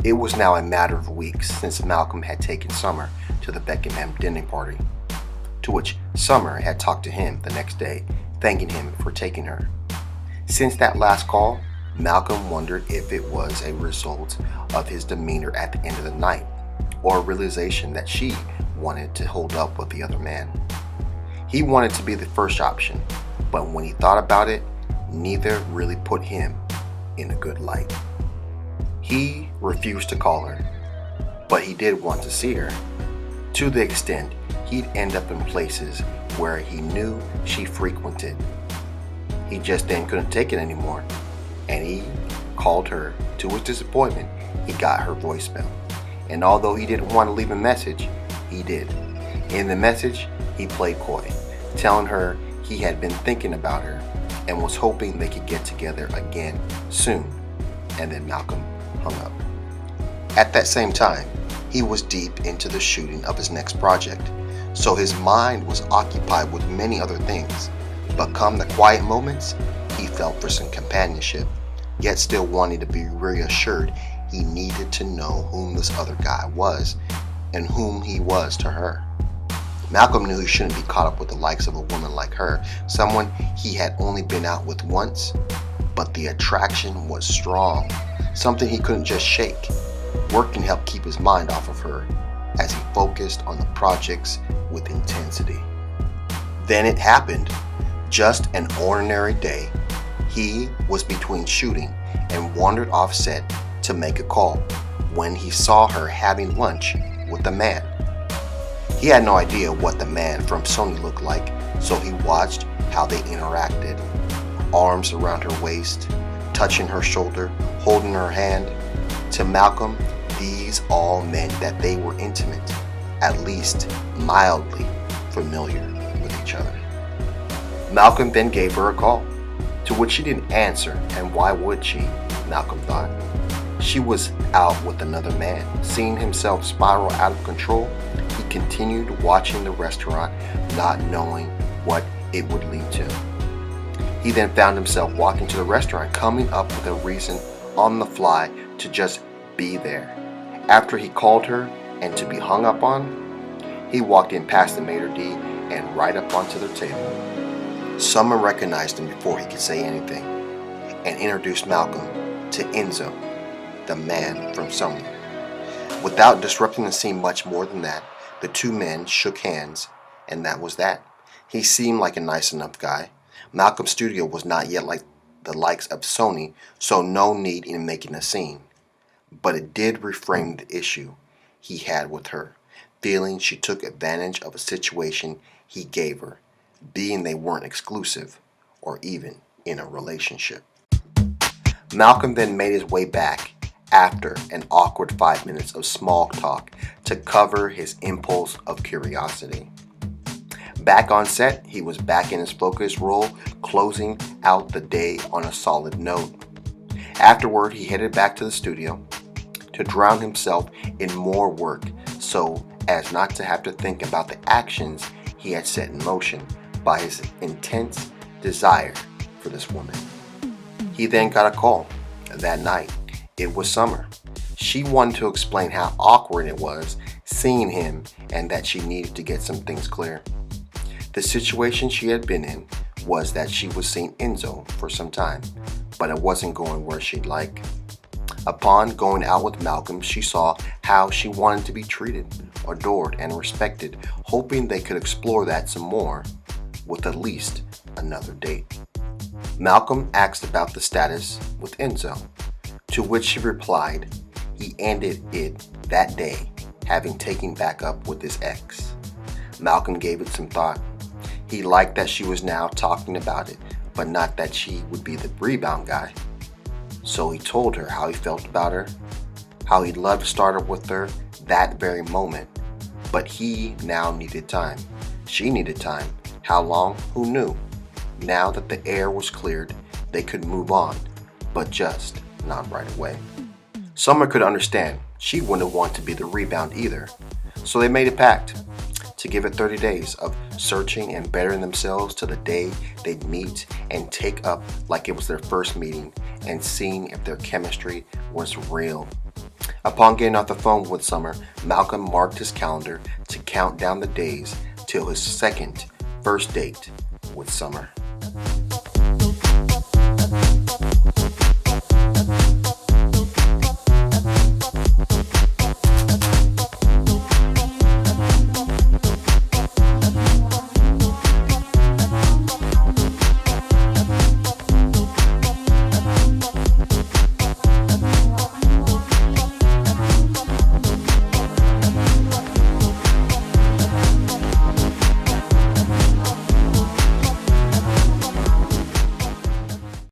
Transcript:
It was now a matter of weeks since Malcolm had taken Summer to the Beckenham dinner party, to which Summer had talked to him the next day, thanking him for taking her. Since that last call, Malcolm wondered if it was a result of his demeanor at the end of the night, or a realization that she wanted to hold up with the other man. He wanted to be the first option, but when he thought about it, neither really put him in a good light. He refused to call her, but he did want to see her, to the extent he'd end up in places where he knew she frequented. He just then couldn't take it anymore, and he called her. To his disappointment, he got her voicemail, and although he didn't want to leave a message, he did. In the message, he played coy, telling her he had been thinking about her and was hoping they could get together again soon, and then Malcolm hung up. At that same time, he was deep into the shooting of his next project, so his mind was occupied with many other things, but come the quiet moments, he felt for some companionship, yet still wanting to be reassured he needed to know whom this other guy was and whom he was to her. Malcolm knew he shouldn't be caught up with the likes of a woman like her, someone he had only been out with once, but the attraction was strong, something he couldn't just shake. Work can help keep his mind off of her as he focused on the projects with intensity. Then it happened. Just an ordinary day. He was between shooting and wandered off set to make a call when he saw her having lunch with a man. He had no idea what the man from Sony looked like, so he watched how they interacted. Arms around her waist, touching her shoulder, holding her hand. To Malcolm, these all meant that they were intimate, at least mildly familiar with each other. Malcolm then gave her a call, to which she didn't answer, and why would she, Malcolm thought. She was out with another man. Seeing himself spiral out of control, he continued watching the restaurant, not knowing what it would lead to. He then found himself walking to the restaurant, coming up with a reason on the fly to just be there. After he called her and to be hung up on, he walked in past the maitre d' and right up onto their table. Someone recognized him before he could say anything and introduced Malcolm to Enzo, the man from Sony. Without disrupting the scene much more than that, the two men shook hands, and that was that. He seemed like a nice enough guy. Malcolm's studio was not yet like the likes of Sony, so no need in making a scene. But it did reframe the issue he had with her, feeling she took advantage of a situation he gave her, being they weren't exclusive or even in a relationship. Malcolm then made his way back after an awkward 5 minutes of small talk to cover his impulse of curiosity. Back on set, he was back in his focused role, closing out the day on a solid note. Afterward, he headed back to the studio to drown himself in more work so as not to have to think about the actions he had set in motion by his intense desire for this woman. He then got a call that night. It was Summer. She wanted to explain how awkward it was seeing him and that she needed to get some things clear. The situation she had been in was that she was seeing Enzo for some time, but it wasn't going where she'd like. Upon going out with Malcolm, she saw how she wanted to be treated, adored, and respected, hoping they could explore that some more with at least another date. Malcolm asked about the status with Enzo, to which she replied he ended it that day, having taken back up with his ex. Malcolm gave it some thought. He liked that she was now talking about it, but not that she would be the rebound guy. So he told her how he felt about her, how he'd love to start up with her that very moment, but he now needed time. She needed time. How long? Who knew? Now that the air was cleared, they could move on, but just not right away. Summer could understand. She wouldn't want to be the rebound either. So they made a pact to give it 30 days of searching and bettering themselves to the day they'd meet and take up like it was their first meeting and seeing if their chemistry was real. Upon getting off the phone with Summer, Malcolm marked his calendar to count down the days till his second first date with Summer.